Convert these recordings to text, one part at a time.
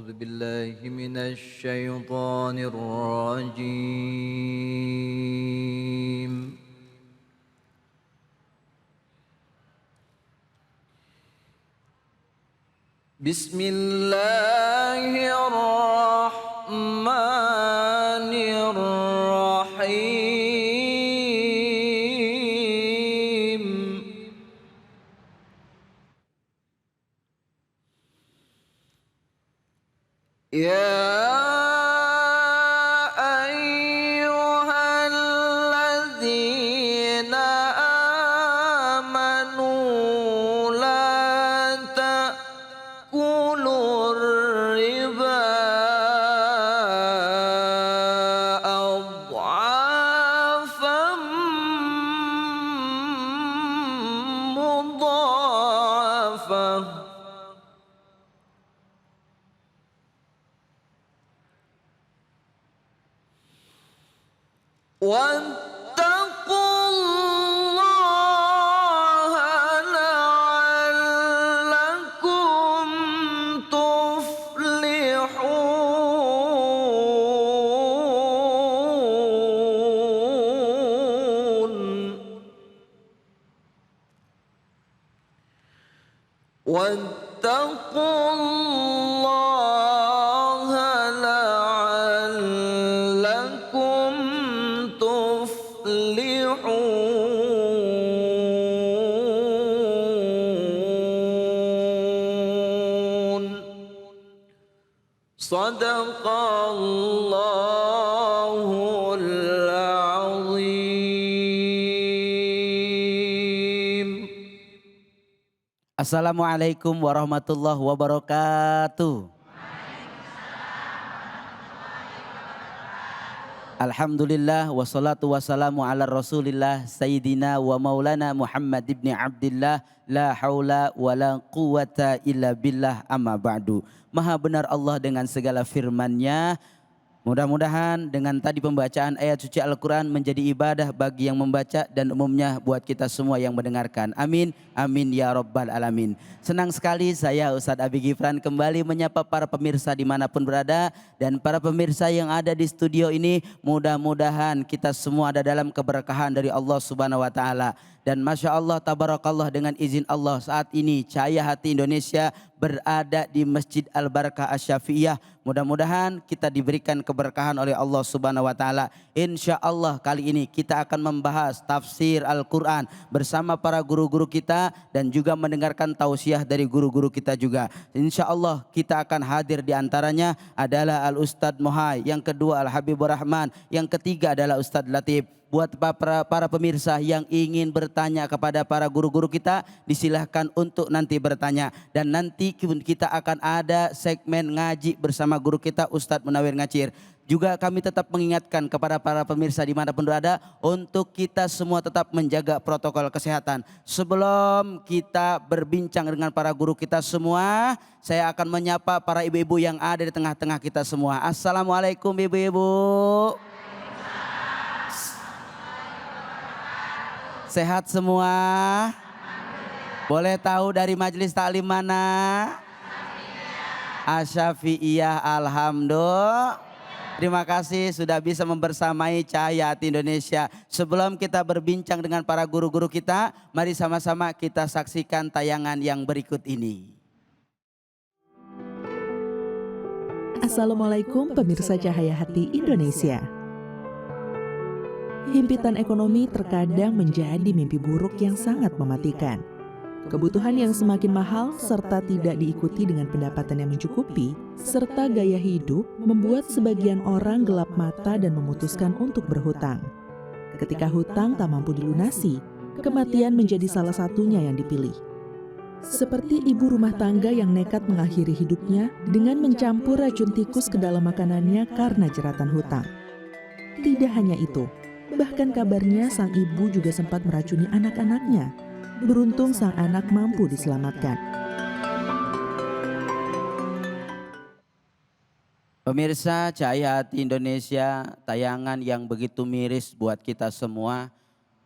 أعوذ بالله من الشيطان الرجيم. بسم الله الرحمن الرحيم. يا أيها الذين آمنوا لا تأكلوا الربا أضعافا مضاعفة واتقوا الله لعلكم تفلحون. واتقوا الله لعلكم تفلحون. صدق الله العظيم. Assalamualaikum warahmatullahi wabarakatuh. Alhamdulillah wassalatu wassalamu ala rasulillah Sayyidina wa maulana Muhammad ibn Abdillah. La haula wa la quwata illa billah, amma ba'du. Maha benar Allah dengan segala firman-Nya. Mudah-mudahan dengan tadi pembacaan ayat suci Al-Quran menjadi ibadah bagi yang membaca dan umumnya buat kita semua yang mendengarkan. Amin, amin ya rabbal alamin. Senang sekali saya Ustadz Abi Gifran kembali menyapa para pemirsa dimanapun berada. Dan para pemirsa yang ada di studio ini, mudah-mudahan kita semua ada dalam keberkahan dari Allah Subhanahu wa Ta'ala. Dan Masya Allah, Tabarakallah, dengan izin Allah saat ini Cahaya Hati Indonesia berada di Masjid Al-Barakah Asy-Syafi'iyah. Mudah-mudahan kita diberikan keberkahan oleh Allah Subhanahu wa Ta'ala. Insya Allah kali ini kita akan membahas tafsir Al-Quran bersama para guru-guru kita dan juga mendengarkan tausiah dari guru-guru kita juga. Insya Allah kita akan hadir di antaranya adalah Al-Ustadz Mohai, yang kedua Al-Habibur Rahman, yang ketiga adalah Ustadz Latif. Buat para pemirsa yang ingin bertanya kepada para guru-guru kita, disilahkan untuk nanti bertanya. Dan nanti kita akan ada segmen ngaji bersama guru kita Ustadz Munawir Ngacir. Juga kami tetap mengingatkan kepada para pemirsa dimanapun berada untuk kita semua tetap menjaga protokol kesehatan. Sebelum kita berbincang dengan para guru kita semua, saya akan menyapa para ibu-ibu yang ada di tengah-tengah kita semua. Assalamualaikum ibu-ibu. Sehat semua? Boleh tahu dari majelis taklim mana? Asy-Syafi'iyah. Alhamdulillah. Terima kasih sudah bisa membersamai Cahaya Hati Indonesia. Sebelum kita berbincang dengan para guru-guru kita, mari sama-sama kita saksikan tayangan yang berikut ini. Assalamualaikum pemirsa Cahaya Hati Indonesia. Himpitan ekonomi terkadang menjadi mimpi buruk yang sangat mematikan. Kebutuhan yang semakin mahal serta tidak diikuti dengan pendapatan yang mencukupi, serta gaya hidup membuat sebagian orang gelap mata dan memutuskan untuk berhutang. Ketika hutang tak mampu dilunasi, kematian menjadi salah satunya yang dipilih. Seperti ibu rumah tangga yang nekat mengakhiri hidupnya dengan mencampur racun tikus ke dalam makanannya karena jeratan hutang. Tidak hanya itu, bahkan kabarnya sang ibu juga sempat meracuni anak-anaknya. Beruntung sang anak mampu diselamatkan. Pemirsa Cahaya Hati Indonesia, tayangan yang begitu miris buat kita semua.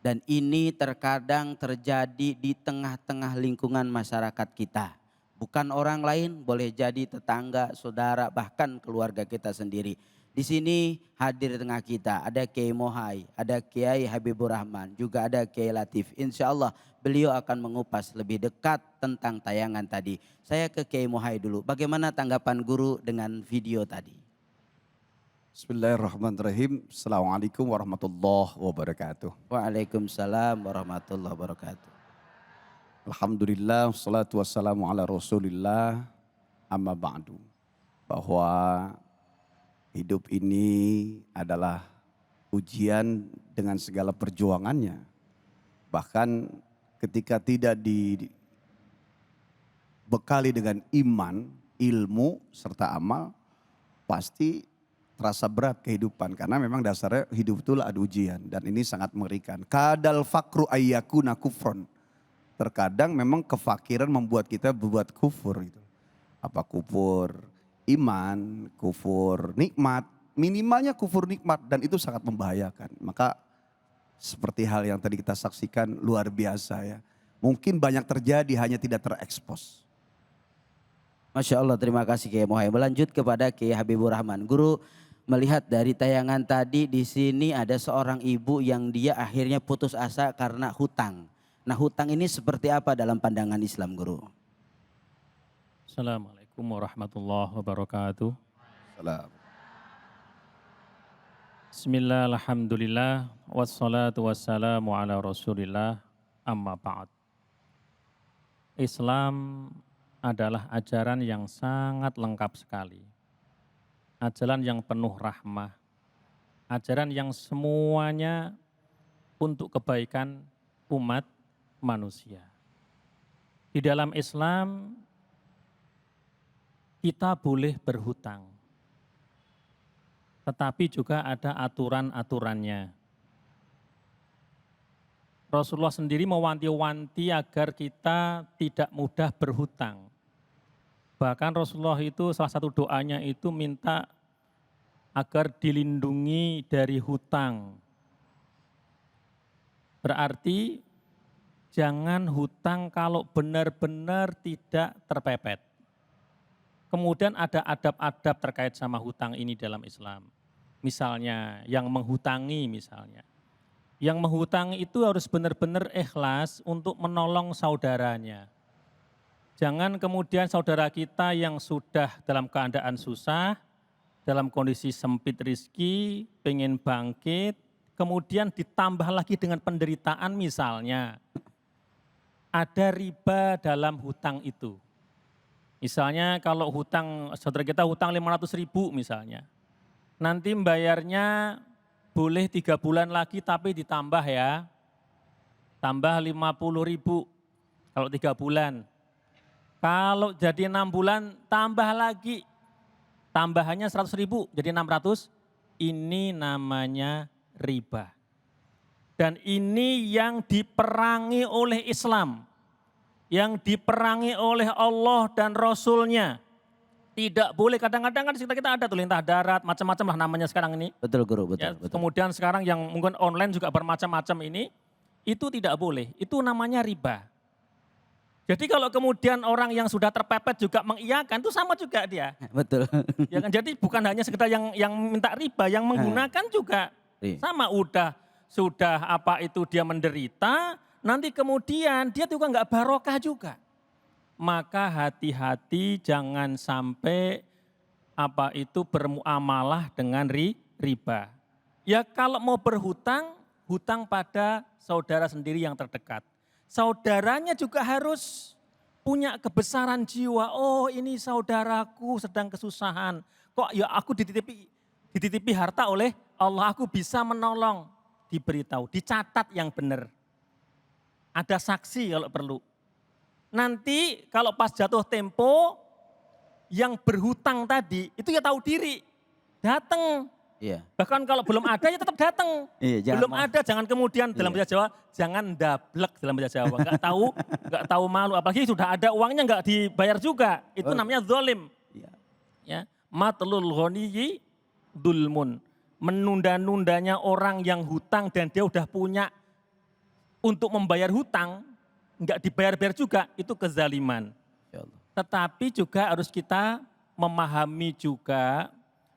Dan ini terkadang terjadi di tengah-tengah lingkungan masyarakat kita. Bukan orang lain, boleh jadi tetangga, saudara, bahkan keluarga kita sendiri. Di sini hadir tengah kita ada Kiai Mohai, ada Kiai Habibur Rahman, juga ada Kiai Latif. Insya Allah beliau akan mengupas lebih dekat tentang tayangan tadi. Saya ke Kiai Mohai dulu. Bagaimana tanggapan guru dengan video tadi? Bismillahirrahmanirrahim. Assalamualaikum warahmatullahi wabarakatuh. Waalaikumsalam warahmatullahi wabarakatuh. Alhamdulillah, wassalatu wassalamu ala rasulillah, amma ba'du. Bahwa hidup ini adalah ujian dengan segala perjuangannya. Bahkan ketika tidak dibekali dengan iman, ilmu, serta amal, pasti terasa berat kehidupan. Karena memang dasarnya hidup itu ada ujian. Dan ini sangat mengerikan. Kadal fakru ayyakuna kufron. Terkadang memang kefakiran membuat kita berbuat kufur. Gitu. Apa kufur iman, kufur nikmat. Minimalnya kufur nikmat dan itu sangat membahayakan. Maka seperti hal yang tadi kita saksikan luar biasa ya. Mungkin banyak terjadi hanya tidak terekspos. Masya Allah, terima kasih Kiai Mohai. Melanjut kepada Kiai Habibur Rahman. Guru melihat dari tayangan tadi di sini ada seorang ibu yang dia akhirnya putus asa karena hutang. Nah, hutang ini seperti apa dalam pandangan Islam, Guru? Assalamualaikum warahmatullahi wabarakatuh. Salam. Bismillah, alhamdulillah, wassalatu wassalamu ala rasulillah, amma ba'd. Islam adalah ajaran yang sangat lengkap sekali. Ajaran yang penuh rahmah. Ajaran yang semuanya untuk kebaikan umat manusia. Di dalam Islam kita boleh berhutang. Tetapi juga ada aturan-aturannya. Rasulullah sendiri mewanti-wanti agar kita tidak mudah berhutang. Bahkan Rasulullah itu salah satu doanya itu minta agar dilindungi dari hutang. Berarti jangan hutang kalau benar-benar tidak terpepet. Kemudian ada adab-adab terkait sama hutang ini dalam Islam. Misalnya yang menghutangi misalnya. Yang menghutangi itu harus benar-benar ikhlas untuk menolong saudaranya. Jangan kemudian saudara kita yang sudah dalam keadaan susah, dalam kondisi sempit rizki, pengen bangkit, kemudian ditambah lagi dengan penderitaan misalnya. Ada riba dalam hutang itu. Misalnya kalau hutang, saudara kita hutang 500.000 misalnya. Nanti membayarnya boleh 3 bulan lagi tapi ditambah ya. Tambah 50.000 kalau 3 bulan. Kalau jadi 6 bulan tambah lagi. Tambahannya 100.000 jadi 600. Ini namanya riba. Dan ini yang diperangi oleh Islam. Yang diperangi oleh Allah dan Rasulnya. Tidak boleh, kadang-kadang kan di sekitar kita ada tuh lintah darat, macam-macam lah namanya sekarang ini. Betul Guru, betul. Ya, betul. kemudian sekarang yang mungkin online juga bermacam-macam ini, itu tidak boleh, itu namanya riba. Jadi kalau kemudian orang yang sudah terpepet juga mengiyakan, itu sama juga dia. Betul. Ya kan? Jadi bukan hanya sekedar yang minta riba, yang menggunakan juga sama sudah apa itu dia menderita, nanti kemudian dia juga nggak barokah juga. Maka hati-hati jangan sampai apa itu bermuamalah dengan riba. Ya kalau mau berhutang, hutang pada saudara sendiri yang terdekat. Saudaranya juga harus punya kebesaran jiwa. Oh ini saudaraku sedang kesusahan. Kok ya aku dititipi harta oleh Allah, aku bisa menolong. Diberitahu, dicatat yang benar. Ada saksi kalau perlu. Nanti kalau pas jatuh tempo, yang berhutang tadi itu ya tahu diri. Datang. Iya. Bahkan kalau belum ada ya tetap datang. Iya, Belum ada jangan kemudian dalam bahasa Jawa, jangan dablek dalam bahasa Jawa. Enggak tahu malu, apalagi sudah ada uangnya enggak dibayar juga. Itu namanya zalim. Iya. Ya, matlul ghaniyyi dulmun. Menunda-nundanya orang yang hutang dan dia udah punya untuk membayar hutang, enggak dibayar-bayar juga, itu kezaliman. Tetapi juga harus kita memahami juga,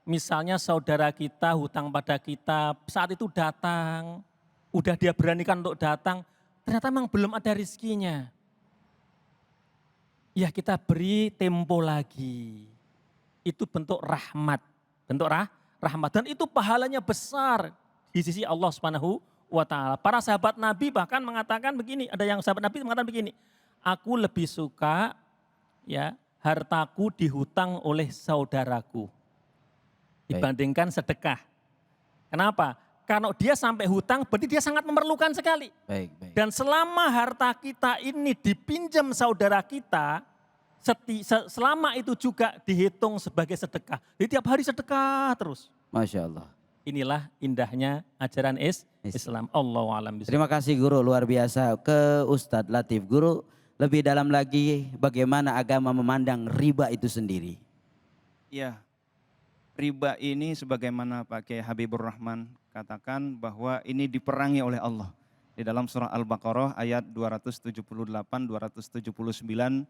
misalnya saudara kita hutang pada kita, saat itu datang, udah dia beranikan untuk datang, ternyata memang belum ada rizkinya. Ya kita beri tempo lagi. Itu bentuk rahmat. Bentuk rahmat. Dan itu pahalanya besar di sisi Allah Subhanahu wa ta'ala. Para sahabat Nabi bahkan mengatakan begini, ada yang sahabat Nabi mengatakan begini, aku lebih suka ya hartaku dihutang oleh saudaraku dibandingkan sedekah. Kenapa? Karena dia sampai hutang berarti dia sangat memerlukan sekali. Baik, baik. Dan selama harta kita ini dipinjam saudara kita, selama itu juga dihitung sebagai sedekah. Jadi tiap hari sedekah terus. Masya Allah. Inilah indahnya ajaran Islam. Allahu a'lam bishawab. Terima kasih guru, luar biasa. Ke Ustadz Latif, guru lebih dalam lagi bagaimana agama memandang riba itu sendiri. Ya, riba ini sebagaimana Pak Kiai Habibur Rahman katakan bahwa ini diperangi oleh Allah. Di dalam surah Al-Baqarah ayat 278, 279,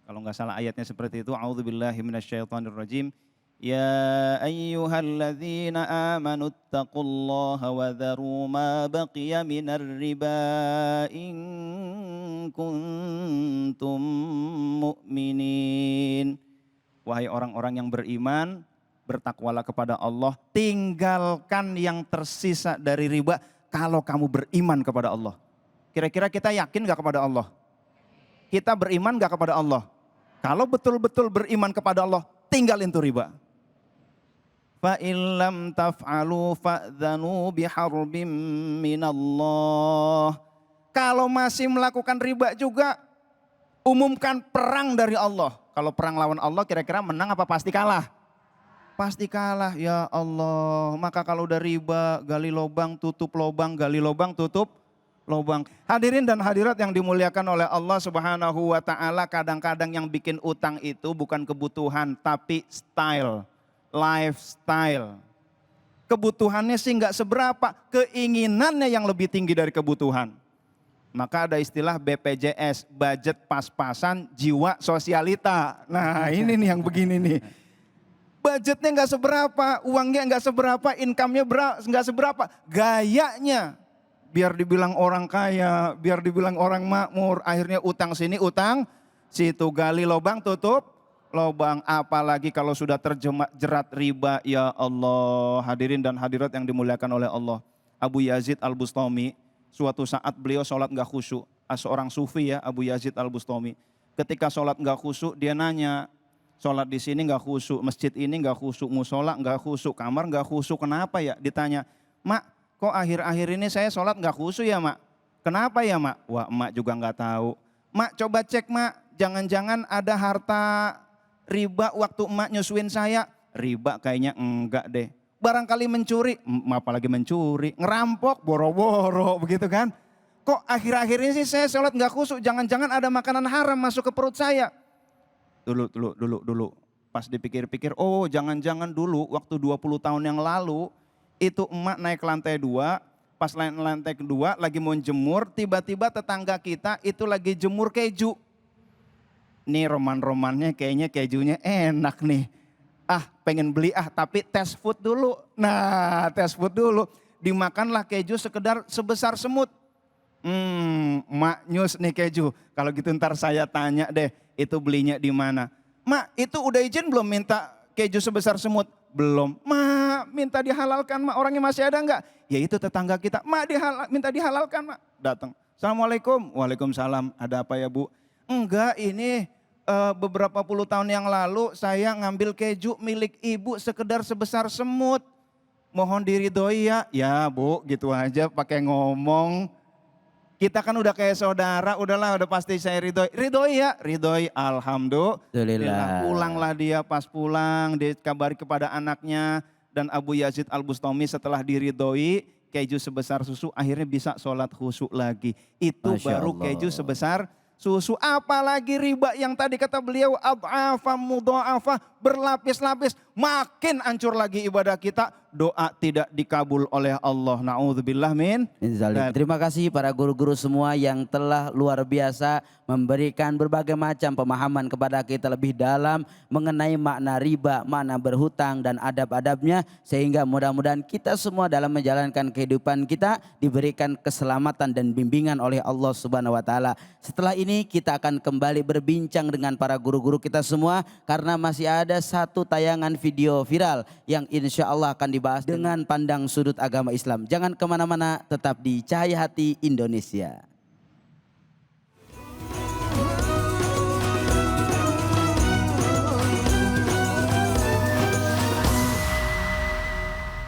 kalau nggak salah ayatnya seperti itu, A'udzubillahi minasyaitonirrajim. Ya ayyuhalladzina amanu taqullaha wa dharu ma baqiya minar riba in kuntum mu'minin. Wahai orang-orang yang beriman, bertakwalah kepada Allah, tinggalkan yang tersisa dari riba kalau kamu beriman kepada Allah. Kira-kira kita yakin gak kepada Allah? Kita beriman gak kepada Allah? Kalau betul-betul beriman kepada Allah, tinggalin tuh riba. Fa illam taf'alu fa'dzanu biharbim minallah. Kalau masih melakukan riba juga, umumkan perang dari Allah. Kalau perang lawan Allah kira-kira menang apa pasti kalah? Pasti kalah, ya Allah. Maka kalau udah riba, gali lubang, tutup lubang, gali lubang, tutup lubang. Hadirin dan hadirat yang dimuliakan oleh Allah Subhanahu wa ta'ala, kadang-kadang yang bikin utang itu bukan kebutuhan tapi style, lifestyle. Kebutuhannya sih nggak seberapa, keinginannya yang lebih tinggi dari kebutuhan. Maka ada istilah BPJS, budget pas-pasan jiwa sosialita. Nah ini nih yang begini nih. Budgetnya nggak seberapa, uangnya nggak seberapa, income-nya nggak seberapa. Gayanya biar dibilang orang kaya, biar dibilang orang makmur. Akhirnya utang sini, utang situ, gali lubang, tutup lubang. Apalagi kalau sudah terjerat riba, ya Allah. Hadirin dan hadirat yang dimuliakan oleh Allah. Abu Yazid Al-Bustami, suatu saat beliau sholat nggak khusyuk. Seorang sufi ya, Abu Yazid Al-Bustami. Ketika sholat nggak khusyuk, dia nanya, sholat di sini nggak khusyuk, masjid ini nggak khusyuk, musola nggak khusyuk, kamar nggak khusyuk, kenapa ya? Ditanya, Mak, kok akhir-akhir ini saya sholat nggak khusyuk ya Mak? Kenapa ya Mak? Wah Mak juga nggak tahu. Mak coba cek Mak, jangan-jangan ada harta riba waktu Mak nyusuin saya? Riba kayaknya enggak deh. Barangkali mencuri, apalagi mencuri, ngerampok, boro-boro begitu kan. Kok akhir-akhir ini sih saya sholat nggak khusyuk, jangan-jangan ada makanan haram masuk ke perut saya. Dulu. Pas dipikir-pikir, oh jangan-jangan dulu waktu 20 tahun yang lalu, itu emak naik lantai 2, pas lantai kedua lagi mau jemur, tiba-tiba tetangga kita itu lagi jemur keju. Nih roman-romannya kayaknya kejunya enak nih. Pengen beli tapi tes food dulu. Nah tes food dulu, dimakanlah keju sekedar sebesar semut. Mak nyus nih keju. Kalau gitu ntar saya tanya deh, itu belinya di mana? Mak, itu udah izin belum minta keju sebesar semut? Belum. Mak, minta dihalalkan Mak, orangnya masih ada enggak? Ya itu tetangga kita. Mak, minta dihalalkan Mak. Datang. Assalamualaikum. Waalaikumsalam. Ada apa ya Bu? Enggak, ini beberapa puluh tahun yang lalu saya ngambil keju milik ibu sekedar sebesar semut. Mohon diridhoi ya. Ya Bu, gitu aja pakai ngomong. Kita kan udah kayak saudara, udahlah udah pasti saya ridhoi. Ridhoi ya, ridhoi, alhamdulillah. Pulanglah dia, pas pulang dikabari kepada anaknya. Dan Abu Yazid Al-Bustami setelah diridhoi, keju sebesar susu akhirnya bisa sholat khusyuk lagi. Itu Masya baru Allah. keju sebesar susu. Apalagi riba yang tadi kata beliau, ad'afa mudha'afa, berlapis-lapis. makin hancur lagi ibadah kita, doa tidak dikabul oleh Allah. Na'udzubillah min. Terima kasih para guru-guru semua yang telah luar biasa memberikan berbagai macam pemahaman kepada kita lebih dalam mengenai makna riba, makna berhutang dan adab-adabnya, sehingga mudah-mudahan kita semua dalam menjalankan kehidupan kita diberikan keselamatan dan bimbingan oleh Allah Subhanahu wa taala. Setelah ini kita akan kembali berbincang dengan para guru-guru kita semua karena masih ada satu tayangan video viral yang insya Allah akan dibahas dengan pandang sudut agama Islam. Jangan kemana-mana, tetap di Cahaya Hati Indonesia.